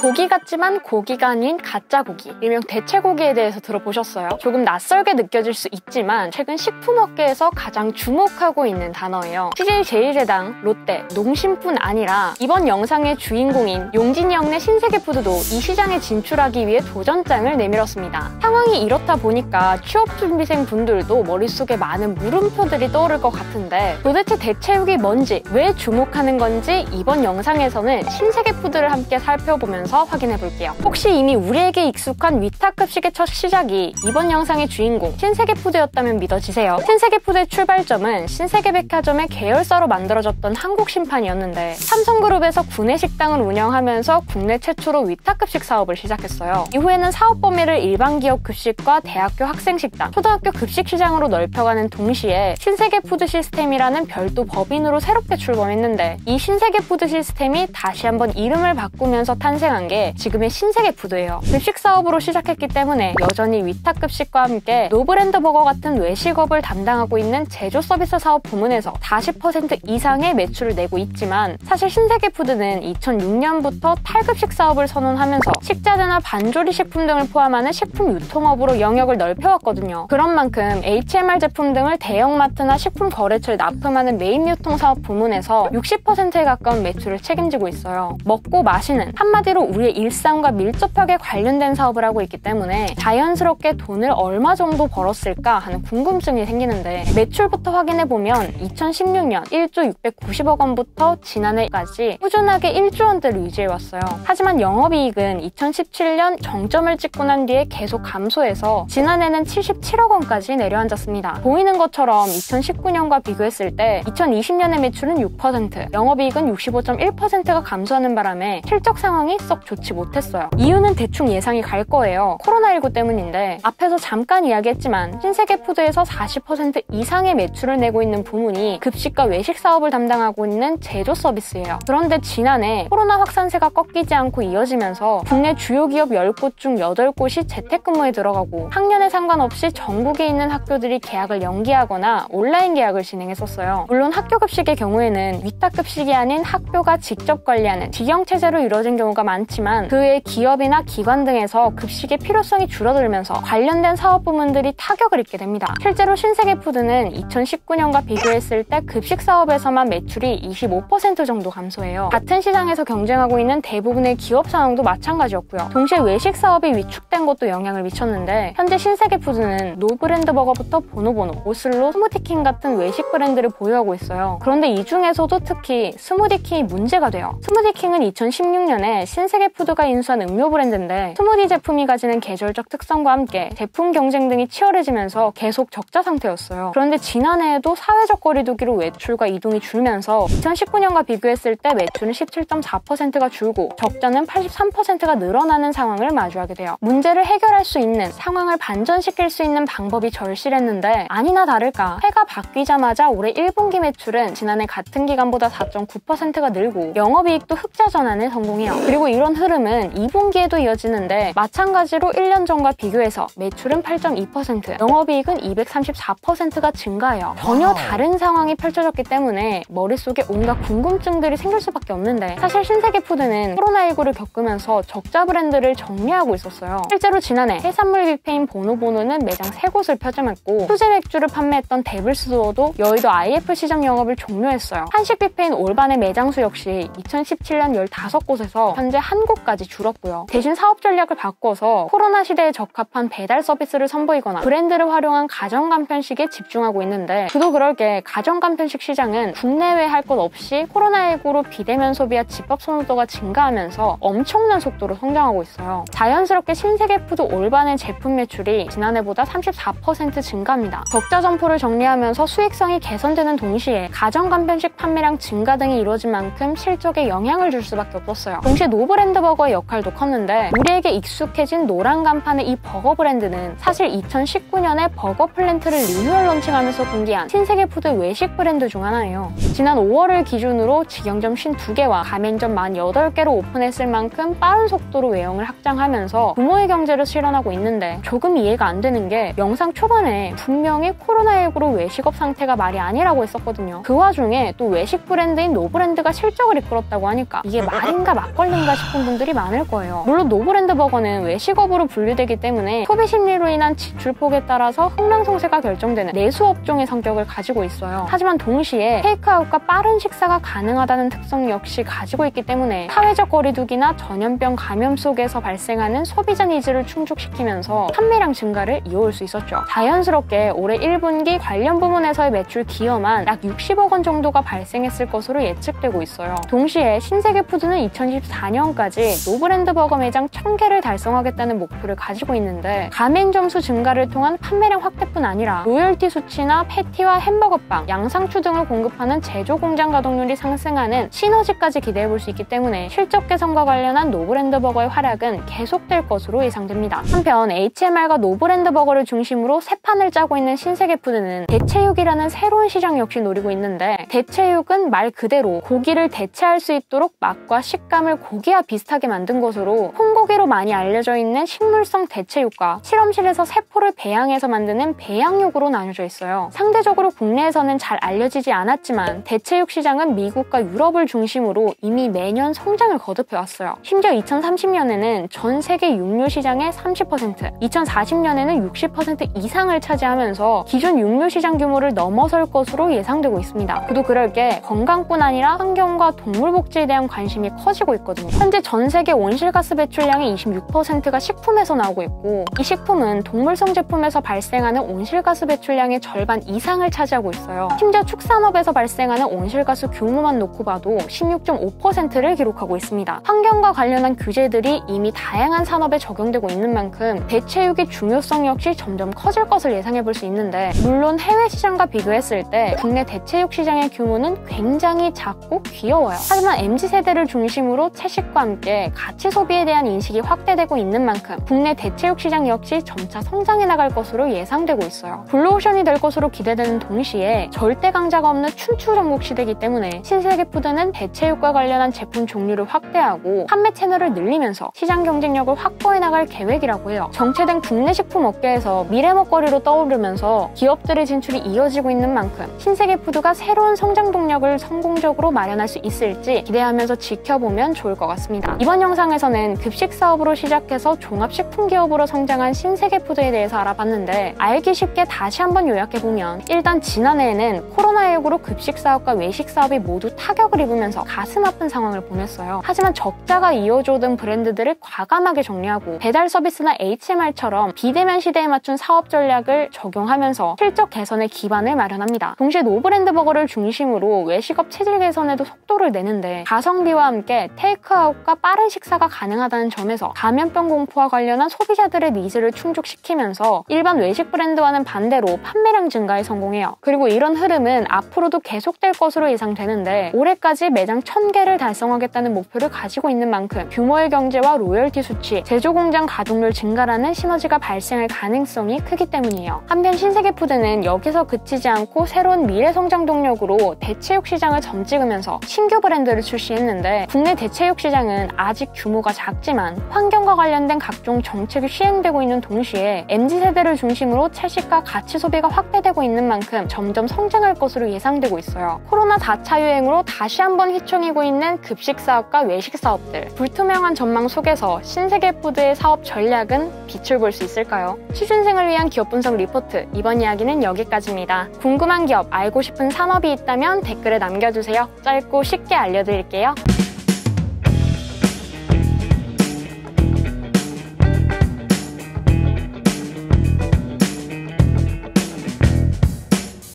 고기 같지만 고기가 아닌 가짜 고기, 일명 대체고기에 대해서 들어보셨어요? 조금 낯설게 느껴질 수 있지만 최근 식품업계에서 가장 주목하고 있는 단어예요. CJ 제일제당, 롯데, 농심뿐 아니라 이번 영상의 주인공인 용진이 형네 신세계푸드도 이 시장에 진출하기 위해 도전장을 내밀었습니다. 상황이 이렇다 보니까 취업준비생 분들도 머릿속에 많은 물음표들이 떠오를 것 같은데 도대체 대체육이 뭔지, 왜 주목하는 건지 이번 영상에서는 신세계푸드를 함께 살펴보면서 확인해볼게요. 혹시 이미 우리에게 익숙한 위탁급식의 첫 시작이 이번 영상의 주인공 신세계푸드였다면 믿어지세요? 신세계푸드의 출발점은 신세계백화점의 계열사로 만들어졌던 한국심판이었는데 삼성그룹에서 구내식당을 운영하면서 국내 최초로 위탁급식 사업을 시작했어요. 이후에는 사업 범위를 일반 기업 급식과 대학교 학생식당, 초등학교 급식 시장으로 넓혀가는 동시에 신세계푸드 시스템이라는 별도 법인으로 새롭게 출범했는데 이 신세계푸드 시스템이 다시 한번 이름을 바꾸면서 탄생한 게 지금의 신세계푸드예요. 급식 사업으로 시작했기 때문에 여전히 위탁급식과 함께 노브랜드버거 같은 외식업을 담당하고 있는 제조 서비스 사업 부문에서 40% 이상의 매출을 내고 있지만 사실 신세계푸드는 2006년부터 탈급식 사업을 선언하면서 식자재나 반조리 식품 등을 포함하는 식품 유통업으로 영역을 넓혀왔거든요. 그런 만큼 HMR 제품 등을 대형마트나 식품 거래처에 납품하는 메인 유통 사업 부문에서 60%에 가까운 매출을 책임지고 있어요. 먹고 마시는, 한마디로 우리의 일상과 밀접하게 관련된 사업을 하고 있기 때문에 자연스럽게 돈을 얼마 정도 벌었을까 하는 궁금증이 생기는데 매출부터 확인해보면 2016년 1조 690억 원부터 지난해까지 꾸준하게 1조 원대를 유지해왔어요. 하지만 영업이익은 2017년 정점을 찍고 난 뒤에 계속 감소해서 지난해는 77억 원까지 내려앉았습니다. 보이는 것처럼 2019년과 비교했을 때 2020년의 매출은 6%, 영업이익은 65.1%가 감소하는 바람에 실적 상황이 썩 좋지 못했어요. 이유는 대충 예상이 갈 거예요. 코로나19 때문인데 앞에서 잠깐 이야기했지만 신세계푸드에서 40% 이상의 매출을 내고 있는 부문이 급식과 외식 사업을 담당하고 있는 제조 서비스예요. 그런데 지난해 코로나 확산세가 꺾이지 않고 이어지면서 국내 주요 기업 10곳 중 8곳이 재택근무에 들어가고 학년에 상관없이 전국에 있는 학교들이 개학을 연기하거나 온라인 개학을 진행했었어요. 물론 학교 급식의 경우에는 위탁급식이 아닌 학교가 직접 관리하는 직영체제로 이루어진 경우가 많지만 그 외 기업이나 기관 등에서 급식의 필요성이 줄어들면서 관련된 사업 부문들이 타격을 입게 됩니다. 실제로 신세계푸드는 2019년과 비교했을 때 급식 사업에서만 매출이 25% 정도 감소해요. 같은 시장에서 경쟁하고 있는 대부분의 기업 상황도 마찬가지였고요. 동시에 외식 사업이 위축된 것도 영향을 미쳤는데 현재 신세계푸드는 노브랜드버거부터 보노보노, 오슬로, 스무디킹 같은 외식 브랜드를 보유하고 있어요. 그런데 이 중에서도 특히 스무디킹이 문제가 돼요. 스무디킹은 2016년에 신세계푸드가 인수한 음료 브랜드인데 스무디 제품이 가지는 계절적 특성과 함께 제품 경쟁 등이 치열해지면서 계속 적자 상태였어요. 그런데 지난해에도 사회적 거리두기로 외출과 이동이 줄면서 2019년과 비교했을 때 매출은 17.4%가 줄고 적자는 83%가 늘어나는 상황을 마주하게 돼요. 문제를 해결할 수 있는, 상황을 반전시킬 수 있는 방법이 절실했는데 아니나 다를까 해가 바뀌자마자 올해 1분기 매출은 지난해 같은 기간보다 4.9%가 늘고 영업이익도 흑자 전환에 성공해요. 그리고 이런 흐름은 2분기에도 이어지는데 마찬가지로 1년 전과 비교해서 매출은 8.2%, 영업이익은 234%가 증가해요. 전혀 다른 상황이 펼쳐졌기 때문에 머릿속에 온갖 궁금증들이 생길 수밖에 없는데 사실 신세계푸드는 코로나19를 겪으면서 적자 브랜드를 정리하고 있었어요. 실제로 지난해 해산물 뷔페인 보노보노는 매장 3곳을 폐점했고 수제 맥주를 판매했던 데블스도어도 여의도 IF 시장 영업을 종료했어요. 한식 뷔페인 올반의 매장 수 역시 2017년 15곳에서 현재 1곳까지 줄었고요. 대신 사업 전략을 바꿔서 코로나 시대에 적합한 배달 서비스를 선보이거나 브랜드를 활용한 가정 간편식에 집중하고 있는데 그도 그럴 게 가정 간편식 시장은 국내외 할 것 없이 코로나19로 비대면 소비와 집밥 선호도가 증가하면서 엄청난 속도로 성장하고 있어요. 자연스럽게 신세계푸드 올반의 제품 매출이 지난해보다 34% 증가합니다. 적자 점포를 정리하면서 수익성이 개선되는 동시에 가정 간편식 판매량 증가 등이 이루어진 만큼 실적에 영향을 줄 수밖에 없었어요. 동시에 노브랜드버거의 역할도 컸는데 우리에게 익숙해진 노란 간판의 이 버거 브랜드는 사실 2019년에 버거 플랜트를 리뉴얼 론칭하면서 공개한 신세계푸드 외식 브랜드 중 하나예요. 지난 5월을 기준으로 직영점 52개와 가맹점 48개로 오픈했을 만큼 빠른 속도로 외형을 확장하면서 부모의 경제를 실현하고 있는데 조금 이해가 안 되는 게 영상 초반에 분명히 코로나19로 외식업 상태가 말이 아니라고 했었거든요. 그 와중에 또 외식 브랜드인 노브랜드가 실적을 이끌었다고 하니까 이게 말인가 막걸리인가 싶은 싶은 분들이 많을 거예요. 물론 노브랜드 버거는 외식업으로 분류되기 때문에 소비 심리로 인한 지출폭에 따라서 흥랑성쇠가 결정되는 내수 업종의 성격을 가지고 있어요. 하지만 동시에 테이크아웃과 빠른 식사가 가능하다는 특성 역시 가지고 있기 때문에 사회적 거리두기나 전염병 감염 속에서 발생하는 소비자 니즈를 충족시키면서 판매량 증가를 이어올 수 있었죠. 자연스럽게 올해 1분기 관련 부문에서의 매출 기여만 약 60억 원 정도가 발생했을 것으로 예측되고 있어요. 동시에 신세계푸드는 2024년까지 노브랜드 버거 매장 1000개를 달성하겠다는 목표를 가지고 있는데 가맹점수 증가를 통한 판매량 확대뿐 아니라 로열티 수치나 패티와 햄버거빵, 양상추 등을 공급하는 제조 공장 가동률이 상승하는 시너지까지 기대해볼 수 있기 때문에 실적 개선과 관련한 노브랜드 버거의 활약은 계속될 것으로 예상됩니다. 한편 HMR과 노브랜드 버거를 중심으로 새 판을 짜고 있는 신세계푸드는 대체육이라는 새로운 시장 역시 노리고 있는데 대체육은 말 그대로 고기를 대체할 수 있도록 맛과 식감을 고기와 비슷하게 만든 것으로 콩고기로 많이 알려져 있는 식물성 대체육과 실험실에서 세포를 배양해서 만드는 배양육으로 나뉘어져 있어요. 상대적으로 국내에서는 잘 알려지지 않았지만 대체육 시장은 미국과 유럽을 중심으로 이미 매년 성장을 거듭해왔어요. 심지어 2030년에는 전 세계 육류 시장의 30%, 2040년에는 60% 이상을 차지하면서 기존 육류 시장 규모를 넘어설 것으로 예상되고 있습니다. 그도 그럴 게 건강뿐 아니라 환경과 동물 복지에 대한 관심이 커지고 있거든요. 현재 전 세계 온실가스 배출량의 26%가 식품에서 나오고 있고 이 식품은 동물성 제품에서 발생하는 온실가스 배출량의 절반 이상을 차지하고 있어요. 심지어 축산업에서 발생하는 온실가스 규모만 놓고 봐도 16.5%를 기록하고 있습니다. 환경과 관련한 규제들이 이미 다양한 산업에 적용되고 있는 만큼 대체육의 중요성 역시 점점 커질 것을 예상해 볼 수 있는데 물론 해외 시장과 비교했을 때 국내 대체육 시장의 규모는 굉장히 작고 귀여워요. 하지만 MZ세대를 중심으로 채식과 함께 가치 소비에 대한 인식이 확대되고 있는 만큼 국내 대체육 시장 역시 점차 성장해 나갈 것으로 예상되고 있어요. 블루오션이 될 것으로 기대되는 동시에 절대 강자가 없는 춘추 전국 시대이기 때문에 신세계푸드는 대체육과 관련한 제품 종류를 확대하고 판매 채널을 늘리면서 시장 경쟁력을 확보해 나갈 계획이라고 해요. 정체된 국내 식품 업계에서 미래 먹거리로 떠오르면서 기업들의 진출이 이어지고 있는 만큼 신세계푸드가 새로운 성장 동력을 성공적으로 마련할 수 있을지 기대하면서 지켜보면 좋을 것 같습니다. 이번 영상에서는 급식 사업으로 시작해서 종합식품 기업으로 성장한 신세계푸드에 대해서 알아봤는데 알기 쉽게 다시 한번 요약해보면 일단 지난해에는 코로나19로 급식 사업과 외식 사업이 모두 타격을 입으면서 가슴 아픈 상황을 보냈어요. 하지만 적자가 이어져오던 브랜드들을 과감하게 정리하고 배달 서비스나 HMR처럼 비대면 시대에 맞춘 사업 전략을 적용하면서 실적 개선의 기반을 마련합니다. 동시에 노브랜드 버거를 중심으로 외식업 체질 개선에도 속도를 내는데 가성비와 함께 테이크아웃과 빠른 식사가 가능하다는 점에서 감염병 공포와 관련한 소비자들의 니즈를 충족시키면서 일반 외식 브랜드와는 반대로 판매량 증가에 성공해요. 그리고 이런 흐름은 앞으로도 계속될 것으로 예상되는데 올해까지 매장 1000개를 달성하겠다는 목표를 가지고 있는 만큼 규모의 경제와 로열티 수치, 제조 공장 가동률 증가라는 시너지가 발생할 가능성이 크기 때문이에요. 한편 신세계푸드는 여기서 그치지 않고 새로운 미래 성장 동력으로 대체육 시장을 점찍으면서 신규 브랜드를 출시했는데 국내 대체육 시장은 아직 규모가 작지만 환경과 관련된 각종 정책이 시행되고 있는 동시에 MZ세대를 중심으로 채식과 가치 소비가 확대되고 있는 만큼 점점 성장할 것으로 예상되고 있어요. 코로나 4차 유행으로 다시 한번 휘청이고 있는 급식 사업과 외식 사업들, 불투명한 전망 속에서 신세계푸드의 사업 전략은 빛을 볼 수 있을까요? 취준생을 위한 기업 분석 리포트, 이번 이야기는 여기까지입니다. 궁금한 기업, 알고 싶은 산업이 있다면 댓글에 남겨주세요. 짧고 쉽게 알려드릴게요.